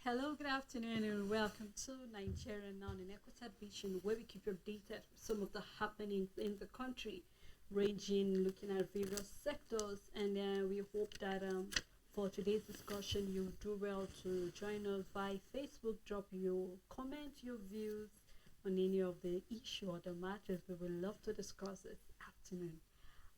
Hello, good afternoon, and welcome to Nigeria Now in Equator Vision, where we keep you updated with some of the happenings in the country, ranging looking at various sectors. And we hope that for today's discussion, you do well to join us by Facebook, drop your comments, your views on any of the issue or the matters we would love to discuss this afternoon.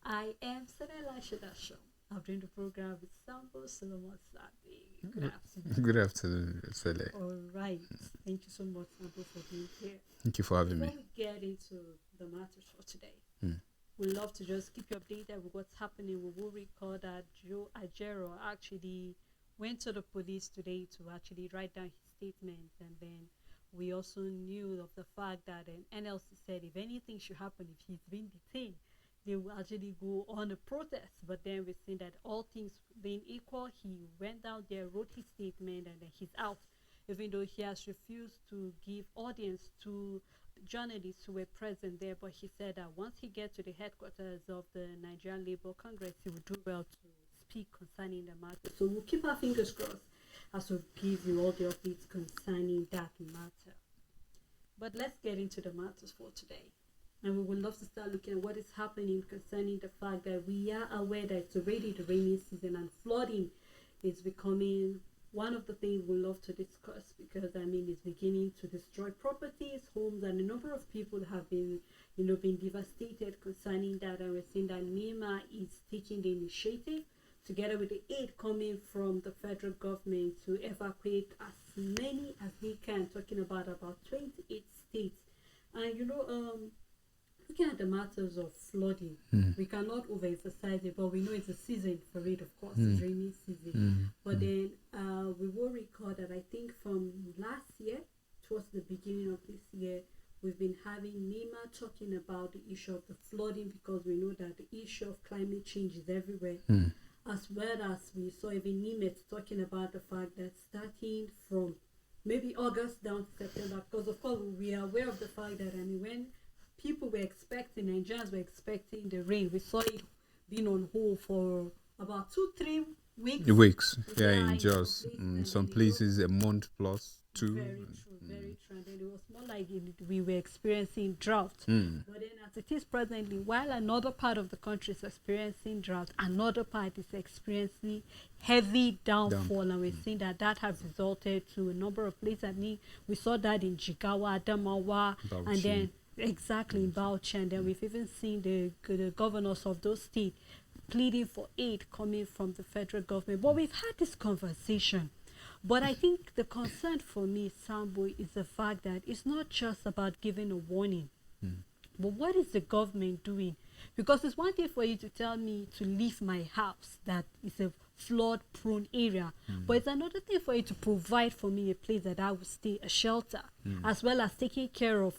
I am Sarah Shadasho. I'm doing the program with Sambo Solomon Sabi. Good afternoon. Good afternoon, Sele. All right. Thank you so much, Sambo, for being here. Thank you for having Before me. we get into the matters for today, Mm. we'd love to just keep you updated with what's happening. We will recall that Joe Ajero actually went to the police today to actually write down his statement. And then we also knew of the fact that NLC said if anything should happen, if he's been detained, they will actually go on a protest. But then we've seen that all things being equal, he went down there, wrote his statement, and then he's out. Even though he has refused to give audience to journalists who were present there, but he said that once he gets to the headquarters of the Nigerian Labour Congress, he will do well to speak concerning the matter. So we'll keep our fingers crossed as we give you all the updates concerning that matter. But let's get into the matters for today. And we would love to start looking at what is happening concerning the fact that we are aware that it's already the rainy season and flooding is becoming one of the things we love to discuss because it's beginning to destroy properties, homes, and a number of people have been devastated concerning that. And we're seeing that NEMA is taking the initiative together with the aid coming from the federal government to evacuate as many as they can, talking about 28 states. And looking at the matters of flooding, we cannot overemphasize it, but we know it's a season for it, of course, it's rainy season. But then we will recall that I think from last year towards the beginning of this year, we've been having NEMA talking about the issue of the flooding because we know that the issue of climate change is everywhere. As well as we saw even NEMA talking about the fact that starting from maybe August down to September, because of course we are aware of the fact that when people were expecting, Nigerians were expecting the rain. We saw it being on hold for about 2-3 weeks. Weeks, yeah, Yeah, in just some places a month plus two. Very true, very true. And then it was more like we were experiencing drought. But then, as it is presently, while another part of the country is experiencing drought, another part is experiencing heavy downfall. And we're seeing that has resulted to a number of places. We saw that in Jigawa, Adamawa, and Bauchi. then exactly in Bauchi. And then we've even seen the governors of those states pleading for aid coming from the federal government. But we've had this conversation. But I think the concern for me, Sambo, is the fact that it's not just about giving a warning. But what is the government doing? Because it's one thing for you to tell me to leave my house that is a flood-prone area. But it's another thing for you to provide for me a place that I will stay, a shelter, as well as taking care of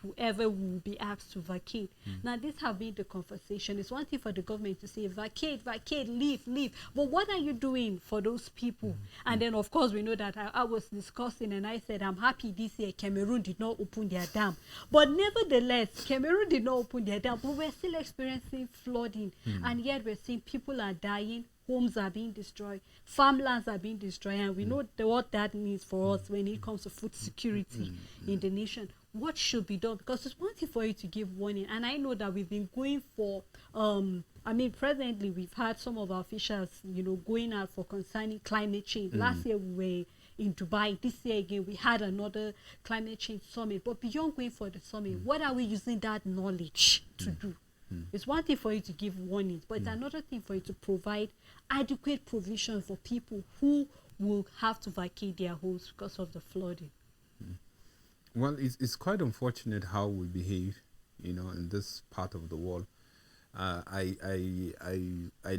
whoever will be asked to vacate. Now, this have been the conversation. It's one thing for the government to say, vacate, leave. But what are you doing for those people? And then, of course, we know that I was discussing and I said, I'm happy this year Cameroon did not open their dam. But nevertheless, Cameroon did not open their dam, but we're still experiencing flooding. And yet we're seeing people are dying, homes are being destroyed, farmlands are being destroyed, and we know what that means for us when it comes to food security in the nation. What should be done? Because it's one thing for you to give warning, and I know that we've been going for presently we've had some of our officials going out for concerning climate change. Last year we were in Dubai. This year again we had another climate change summit. But beyond going for the summit, what are we using that knowledge to do? It's one thing for you to give warnings, but it's another thing for you to provide adequate provision for people who will have to vacate their homes because of the flooding. Well, it's quite unfortunate how we behave, in this part of the world. I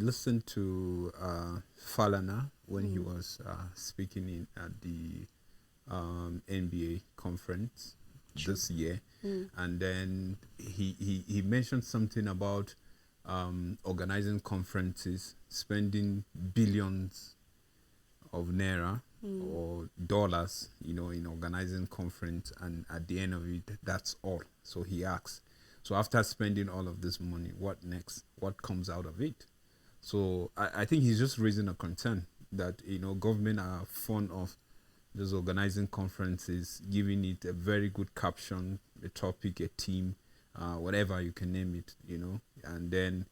listened to Falana when he was speaking at the NBA conference this year, and then he mentioned something about organizing conferences, spending billions of naira or dollars, in organizing conference, and at the end of it, that's all. So he asks, so after spending all of this money, what next? What comes out of it? So I think he's just raising a concern that government are fond of just organizing conferences, giving it a very good caption, a topic, a theme, whatever you can name it, and then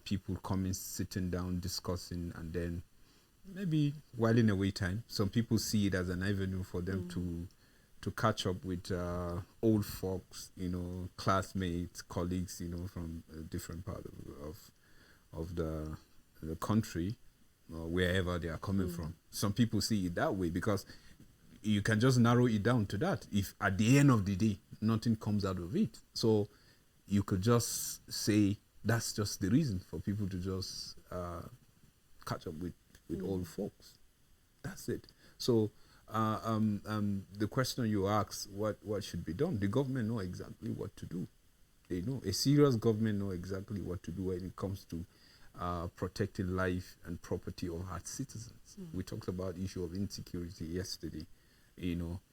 people coming, sitting down, discussing, and then maybe whiling away time. Some people see it as an avenue for them to catch up with old folks, classmates, colleagues, from a different part of the country, or wherever they are coming from. Some people see it that way because you can just narrow it down to that. If at the end of the day, nothing comes out of it. So you could just say that's just the reason for people to just catch up with old folks. That's it. So the question you ask, what should be done? The government know exactly what to do. They know. A serious government know exactly what to do when it comes to protecting life and property of our citizens. We talked about the issue of insecurity yesterday.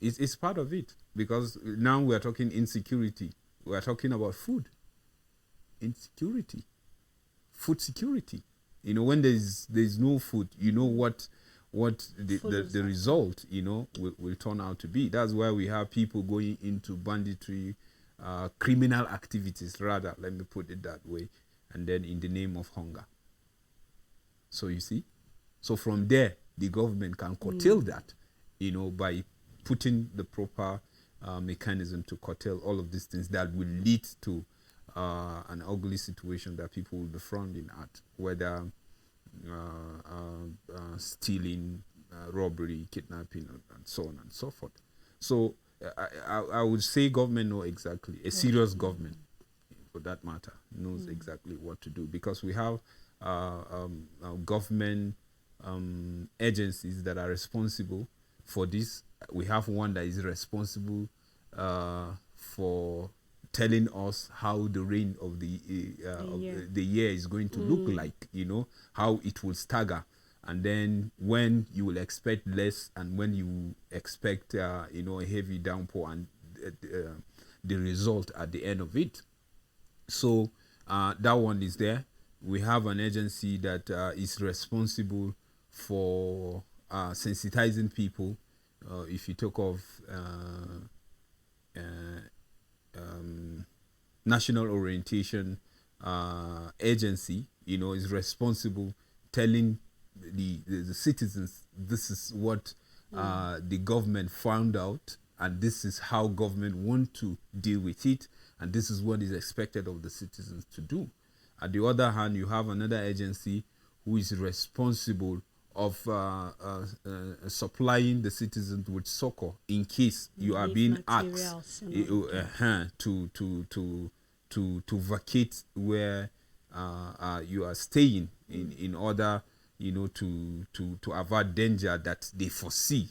It's part of it, because now we are talking insecurity. We are talking about food insecurity, food security. When there's no food, what the result will turn out to be. That's why we have people going into banditry, criminal activities rather, let me put it that way, and then in the name of hunger. So you see, so from there the government can curtail that, by putting the proper mechanism to curtail all of these things that will lead to an ugly situation that people will be frowning at, whether stealing, robbery, kidnapping, and so on and so forth. So I would say government know exactly, a serious government for that matter knows exactly what to do, because we have government agencies that are responsible for this. We have one that is responsible for telling us how the reign of the year is going to look like, how it will stagger, and then when you will expect less and when you expect a heavy downpour, and the result at the end of it. So that one is there. We have an agency that is responsible for sensitizing people. If you talk of National Orientation Agency, is responsible telling the citizens this is what the government found out, and this is how government want to deal with it, and this is what is expected of the citizens to do. At the other hand, you have another agency who is responsible of supplying the citizens with succor in case you are being asked to vacate where you are staying in order to avoid danger that they foresee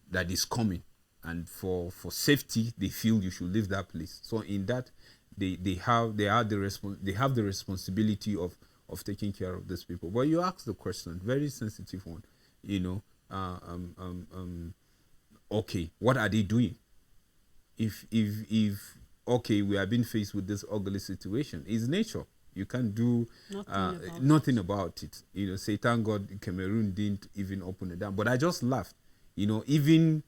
that is coming, and for safety they feel you should leave that place. So in that they have the responsibility of taking care of these people. But you ask the question, very sensitive one, okay, what are they doing? If okay, we are being faced with this ugly situation, it's nature. You can't do nothing about it. Say thank God Cameroon didn't even open it down. But I just laughed. Even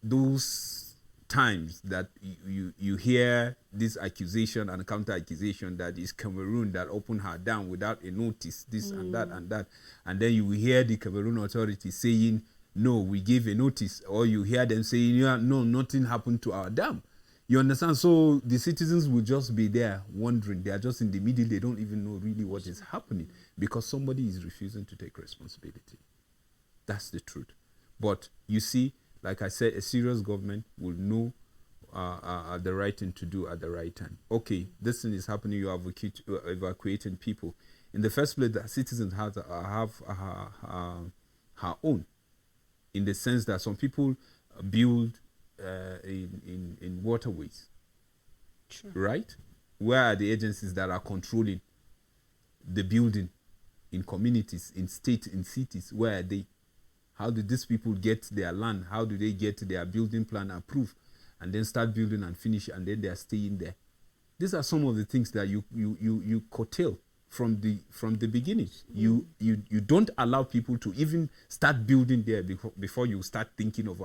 those times that you hear this accusation and counter accusation that it's Cameroon that opened her down without a notice, this and that, and then you hear the Cameroon authorities saying no, we gave a notice, or you hear them saying no, nothing happened to our dam. You understand? So the citizens will just be there wondering. They are just in the middle. They don't even know really what is happening because somebody is refusing to take responsibility. That's the truth. But you see, like I said, a serious government will know the right thing to do at the right time. Okay, this thing is happening. You are evacuating people. In the first place, the citizens have her own, in the sense that some people build in waterways. Sure. Right? Where are the agencies that are controlling the building in communities, in states, in cities? Where are they? How do these people get their land? How do they get their building plan approved and then start building and finish, and then they are staying there? These are some of the things that you curtail from the beginning. You don't allow people to even start building there before you start thinking of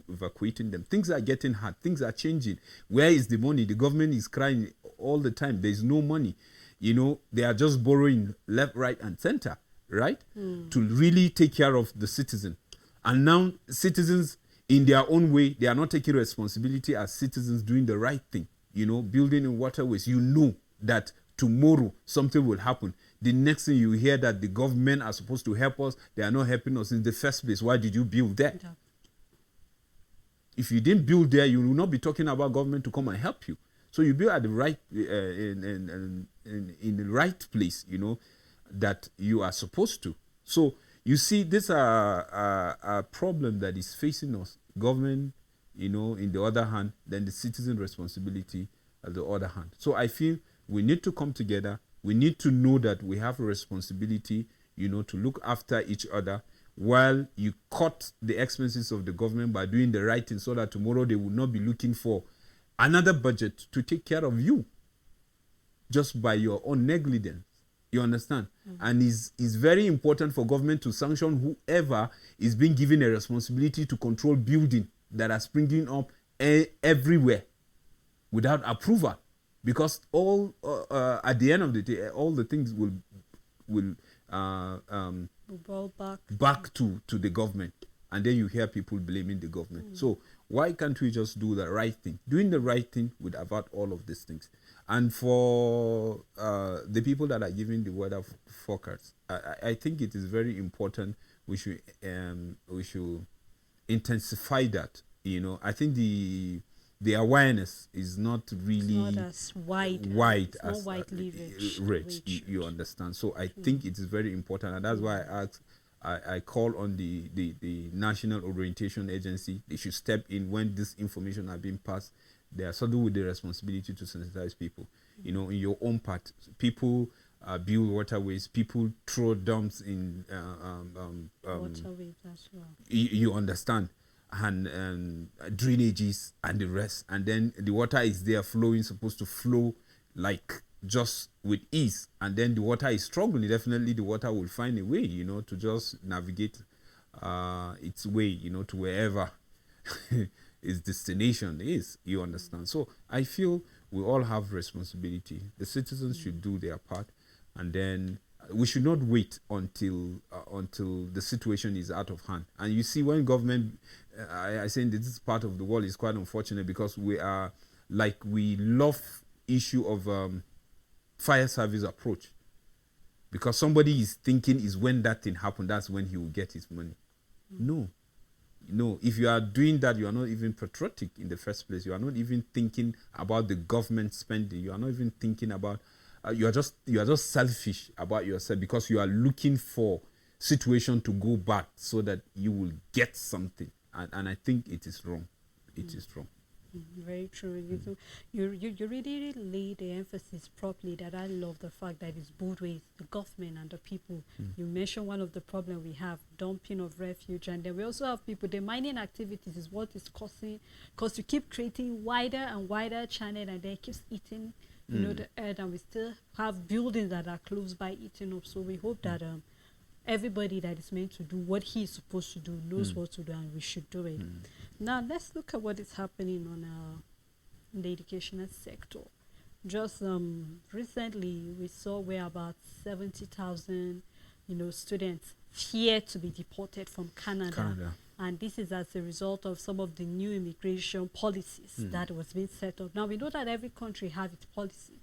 evacuating them. Things are getting hard. Things are changing. Where is the money? The government is crying all the time. There's no money. You know, they are just borrowing left, right, and center, right? To really take care of the citizen. And now citizens, in their own way, they are not taking responsibility as citizens doing the right thing. You know, building in waterways. You know that tomorrow something will happen. The next thing you hear that the government are supposed to help us, they are not helping us in the first place. Why did you build there? Yeah. If you didn't build there, you will not be talking about government to come and help you. So you build at the right in the right place, you know, that you are supposed to. So you see, this are a problem that is facing us. Government, you know, in the other hand, then the citizen responsibility at the other hand. So I feel we need to come together. We need to know that we have a responsibility, you know, to look after each other while you cut the expenses of the government by doing the right thing so that tomorrow they will not be looking for another budget to take care of you just by your own negligence. You understand? And it's very important for government to sanction whoever is being given a responsibility to control building that are springing up everywhere without approval, because all at the end of the day, all the things will roll back to the government, and then you hear people blaming the government. So why can't we just do the right thing? Doing the right thing would avert all of these things. And for the people that are giving the weather forecast, I think it is very important. We should intensify that. You know, I think the awareness is not really not as wide as widely reached. You understand? So I think it is very important, and that's why I call on the National Orientation Agency. They should step in when this information are being passed. They are saddled with the responsibility to sensitize people. You know, in your own part, people build waterways. People throw dumps in waterways as well. You understand? And drainages and the rest, and then the water is there flowing, supposed to flow like just with ease, and then the water is struggling. Definitely the water will find a way, you know, to just navigate its way, you know, to wherever its destination is. You understand? So I feel we all have responsibility. The citizens should do their part, and then we should not wait until the situation is out of hand. And you see, when government, I think this part of the world is quite unfortunate, because we love issue of fire service approach, because somebody is thinking is when that thing happened, that's when he will get his money. No, if you are doing that, you are not even patriotic in the first place. You are not even thinking about the government spending. You are not even thinking about you are just selfish about yourself, because you are looking for situation to go back so that you will get something, and I think it is wrong. It is wrong. Very true. So you really laid the emphasis properly. That I love the fact that it's both ways, the government and the people. You mentioned one of the problems we have, dumping of refuge, and then we also have people. The mining activities is what is causing, because you keep creating wider and wider channel, and then it keeps eating, you know, the earth, and we still have buildings that are close by eating up. So we hope that everybody that is meant to do what he is supposed to do knows what to do, and we should do it. Now let's look at what is happening on in the educational sector. Just recently we saw where about 70,000 students fear to be deported from Canada. And this is as a result of some of the new immigration policies that was being set up. Now we know that every country has its policy.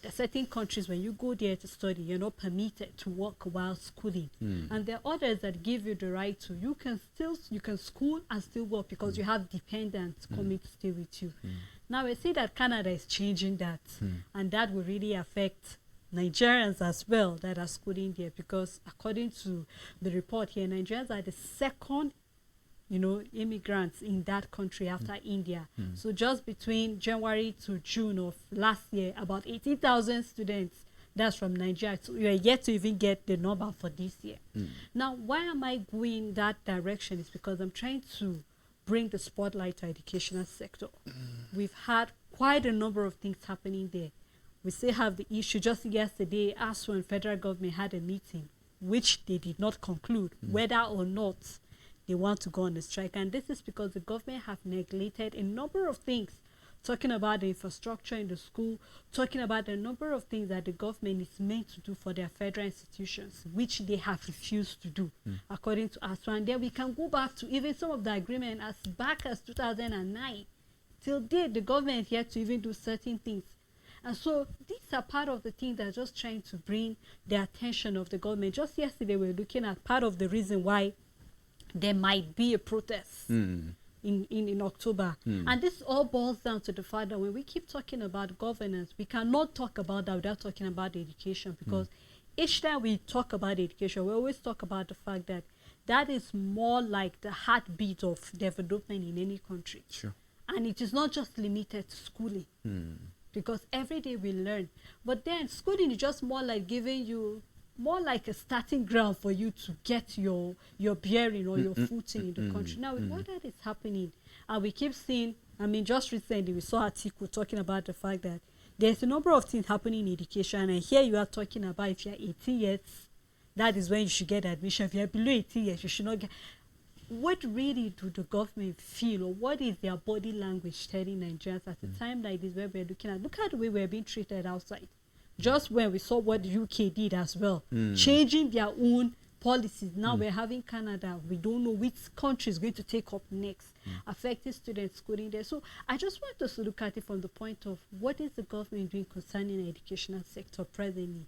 There are certain countries when you go there to study, you're not permitted to work while schooling. And there are others that give you the right to. You can school and still work because you have dependents coming to stay with you. Now we see that Canada is changing that, and that will really affect Nigerians as well that are schooling there, because according to the report here, Nigerians are the second immigrants in that country after India. So just between January to June of last year, about 18,000 students, that's from Nigeria. So you are yet to even get the number for this year. Now, why am I going that direction? Is because I'm trying to bring the spotlight to educational sector. We've had quite a number of things happening there. We still have the issue. Just yesterday, ASU and federal government had a meeting, which they did not conclude whether or not they want to go on a strike. And this is because the government have neglected a number of things, talking about the infrastructure in the school, talking about a number of things that the government is meant to do for their federal institutions, which they have refused to do, according to ASU. And then we can go back to even some of the agreement as back as 2009. Till date, the government is yet to even do certain things. And so these are part of the things that are just trying to bring the attention of the government. Just yesterday, we were looking at part of the reason why there might be a protest in October. And this all boils down to the fact that when we keep talking about governance, we cannot talk about that without talking about education, because each time we talk about education, we always talk about the fact that that is more like the heartbeat of development in any country. Sure. And it is not just limited to schooling, because every day we learn. But then schooling is just more like giving you more like a starting ground for you to get your bearing or your footing in the country. Now, with what that is happening, and we keep seeing, I mean, just recently we saw an article talking about the fact that there's a number of things happening in education, and here you are talking about if you're 18 years, that is when you should get admission. If you're below 18 years, you should not get. What really do the government feel, or what is their body language telling Nigerians at a time like this where we're looking at, look at the way we're being treated outside. Just when we saw what the UK did as well, changing their own policies. Now we're having Canada. We don't know which country is going to take up next, affecting students schooling there. So I just want us to look at it from the point of what is the government doing concerning the educational sector presently.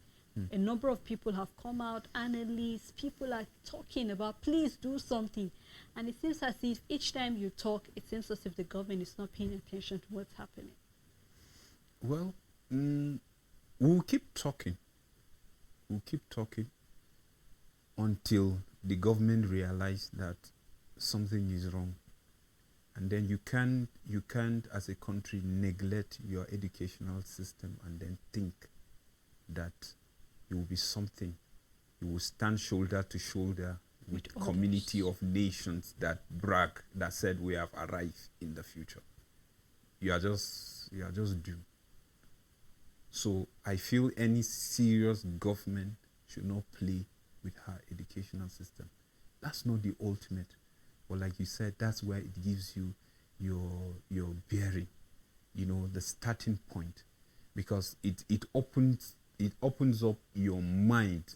A number of people have come out, analysts, people are talking about, please do something. And it seems as if each time you talk, it seems as if the government is not paying attention to what's happening. Well, we'll keep talking. We'll keep talking until the government realize that something is wrong. And then you can't, as a country, neglect your educational system and then think that it will be something. You will stand shoulder to shoulder with a community of nations that brag, that said we have arrived in the future. You are just doomed. So I feel any serious government should not play with her educational system. That's not the ultimate. But like you said, that's where it gives you your bearing, the starting point. Because it opens up your mind,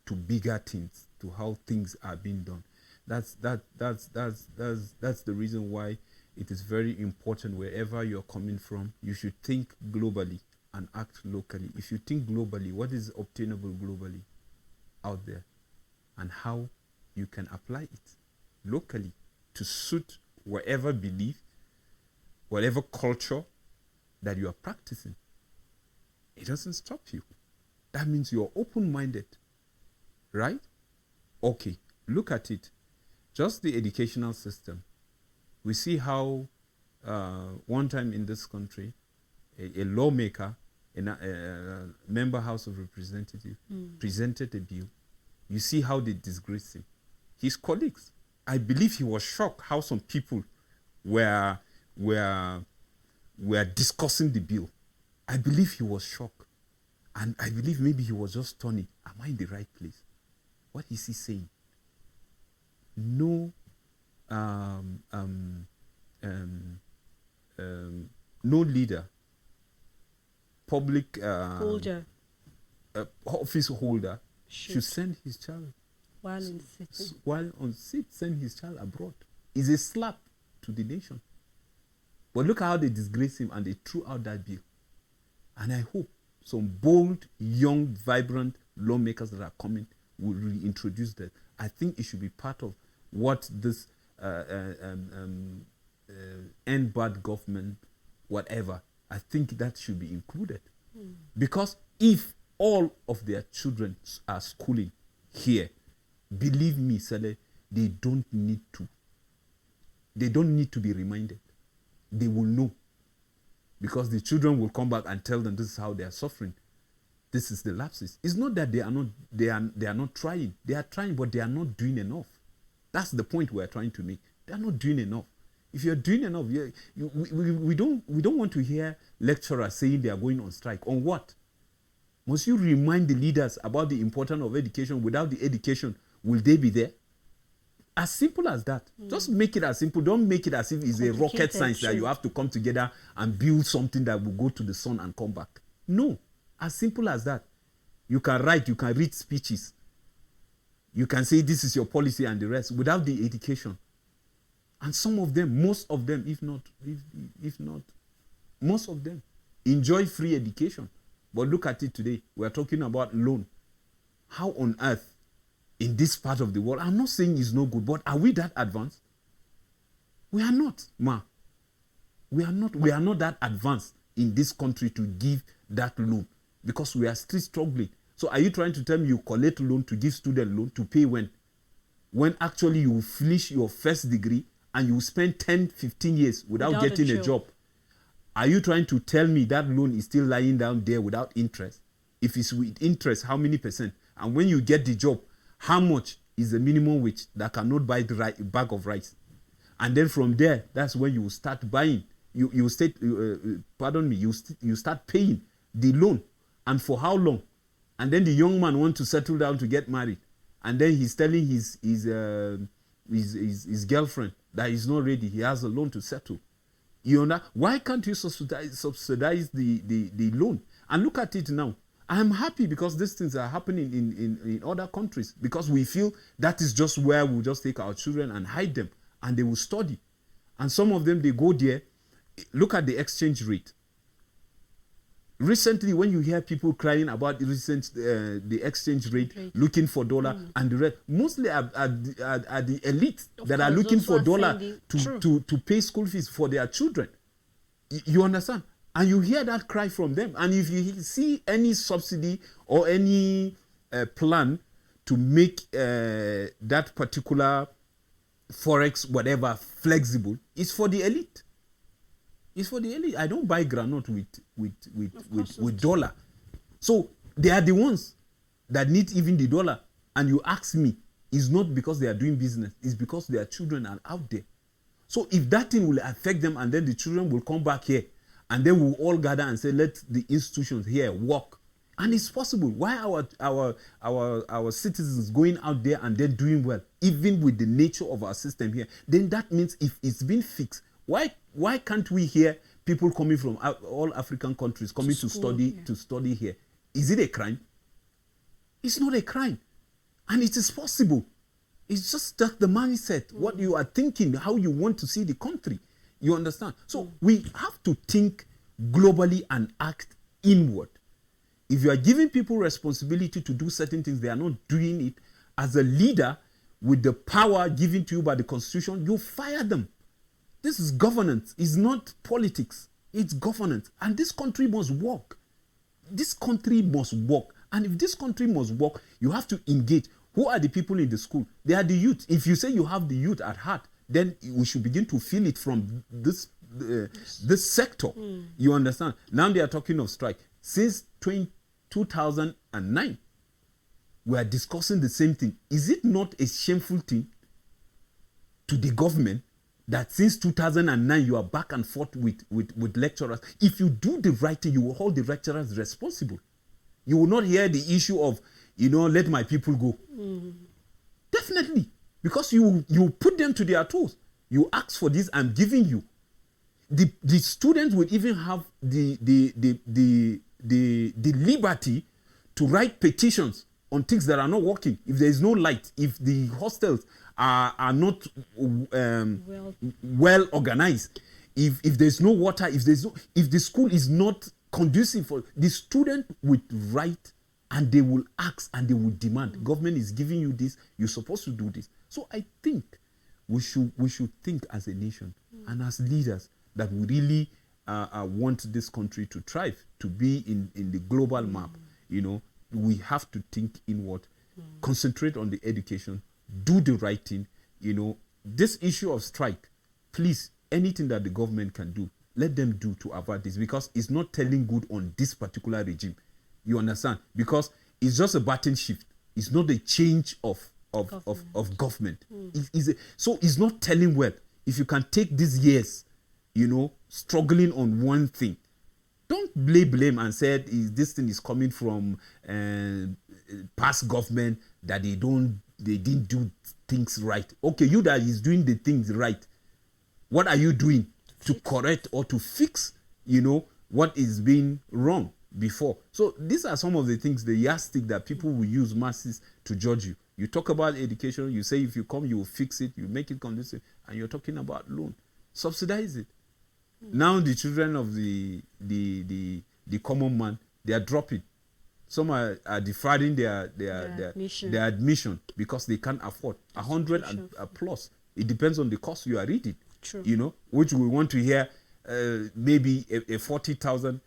to bigger things, to how things are being done. That's the reason why it is very important wherever you're coming from, you should think globally and act locally. If you think globally, what is obtainable globally out there and how you can apply it locally to suit whatever belief, whatever culture that you are practicing. It doesn't stop you. That means you're open-minded, right? Okay, look at it. Just the educational system. We see how one time in this country, a lawmaker, a member House of Representatives, presented a bill. You see how they disgraced him. His colleagues, I believe he was shocked how some people were discussing the bill. I believe he was shocked. And I believe maybe he was just turning. Am I in the right place? What is he saying? No leader, public Holder. office holder should send his child While on seat, send his child abroad. It's a slap to the nation. But look at how they disgraced him and they threw out that bill. And I hope some bold, young, vibrant lawmakers that are coming will reintroduce that. I think it should be part of what this end bad government, whatever. I think that should be included. Because if all of their children are schooling here, believe me, Saleh, they don't need to. They don't need to be reminded. They will know. Because the children will come back and tell them this is how they are suffering. This is the lapses. It's not that they are not trying. They are trying, but they are not doing enough. That's the point we are trying to make. They are not doing enough. If you're doing enough, we don't want to hear lecturers saying they are going on strike. On what? Must you remind the leaders about the importance of education? Without the education, will they be there? As simple as that. Just make it as simple. Don't make it as if it's a rocket science that you have to come together and build something that will go to the sun and come back. No. As simple as that. You can write, you can read speeches. You can say this is your policy and the rest without the education. And some of them, most of them, if not, most of them enjoy free education. But look at it today. We are talking about loan. How on earth in this part of the world, I'm not saying it's no good, but are we that advanced? We are not, ma. We are not that advanced in this country to give that loan because we are still struggling. So are you trying to tell me you collect loan to give student loan to pay when? When actually you finish your first degree and you spend 10, 15 years without getting a job. Are you trying to tell me that loan is still lying down there without interest? If it's with interest, how many percent? And when you get the job, how much is the minimum wage that cannot buy the bag of rice? And then from there, that's when you start buying. You start paying the loan. And for how long? And then the young man wants to settle down to get married. And then he's telling his girlfriend that he's not ready. He has a loan to settle. You know, why can't you subsidize the loan? And look at it now. I'm happy because these things are happening in other countries because we feel that is just where we'll just take our children and hide them and they will study. And some of them, they go there. Look at the exchange rate. Recently, when you hear people crying about the exchange rate, looking for dollar and the rest, mostly are the elite that are looking for dollar to pay school fees for their children. You understand? And you hear that cry from them. And if you see any subsidy or any plan to make that particular forex, whatever, flexible, it's for the elite. It's for the elite. I don't buy granite with dollar. So they are the ones that need even the dollar. And you ask me, it's not because they are doing business. It's because their children are out there. So if that thing will affect them and then the children will come back here and then we'll all gather and say, let the institutions here work. And it's possible. Why our citizens going out there and they're doing well, even with the nature of our system here? Then that means if it's been fixed, why can't we hear people coming from all African countries coming to study here? Is it a crime? It's not a crime. And it is possible. It's just that the mindset, what you are thinking, how you want to see the country. You understand? So we have to think globally and act inward. If you are giving people responsibility to do certain things, they are not doing it. As a leader, with the power given to you by the Constitution, you fire them. This is governance. It's not politics. It's governance. And this country must work. This country must work. And if this country must work, you have to engage. Who are the people in the school? They are the youth. If you say you have the youth at heart, then we should begin to feel it from this sector. You understand? Now they are talking of strike. Since 2009, we are discussing the same thing. Is it not a shameful thing to the government that since 2009 you are back and forth with lecturers? If you do the right thing, you will hold the lecturers responsible. You will not hear the issue of, let my people go. Definitely. Because you put them to their toes. You ask for this, I'm giving you. The students will even have the liberty to write petitions on things that are not working. If there is no light, if the hostels are not well organized, if there's no water, if the school is not conducive for the student, would write and they will ask and they will demand. Government is giving you this, you're supposed to do this. So I think we should think as a nation and as leaders that we really want this country to thrive, to be in the global map. We have to think inward, concentrate on the education, do the right thing. This issue of strike, please, anything that the government can do, let them do to avert this, because it's not telling good on this particular regime. You understand? Because it's just a button shift. It's not a change of government. So it's not telling well. if you can take these years, struggling on one thing, don't blame and say this thing is coming from past government, that they didn't do things right. Okay, you that is doing the things right, what are you doing to correct or to fix, what is being wrong before? So these are some of the things, the yardstick that people will use masses to judge you. You talk about education, you say if you come, you will fix it, you make it conducive, and you're talking about loan. Subsidize it. Now the children of the common man, they are dropping. Some are defrauding their admission because they can't afford 100 and plus. It depends on the course you are reading. True. Which we want to hear, maybe a 40,000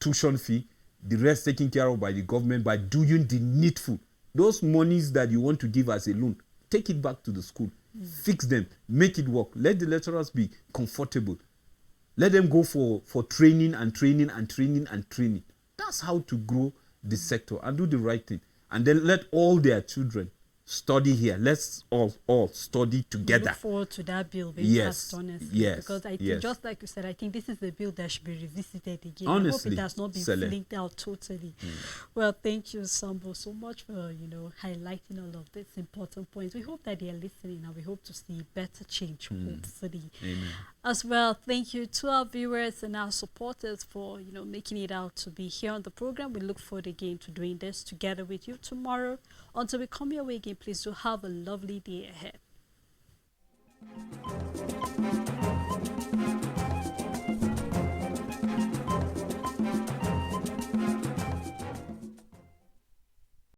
tuition fee, the rest taken care of by the government by doing the needful. Those monies that you want to give as a loan, take it back to the school, fix them, make it work. Let the lecturers be comfortable. Let them go for training and training and training and training. That's how to grow the sector and do the right thing. And then let all their children study here. Let's all study together. Look forward to that bill being passed, honestly. Yes. Because I think, just like you said, I think this is the bill that should be revisited again. Honestly, I hope it has not been flinked out totally. Well, thank you, Sambo, so much for highlighting all of these important points. We hope that they are listening, and we hope to see better change, hopefully. Amen. As well, thank you to our viewers and our supporters for making it out to be here on the program. We look forward again to doing this together with you tomorrow. Until we come your way again, please do have a lovely day ahead.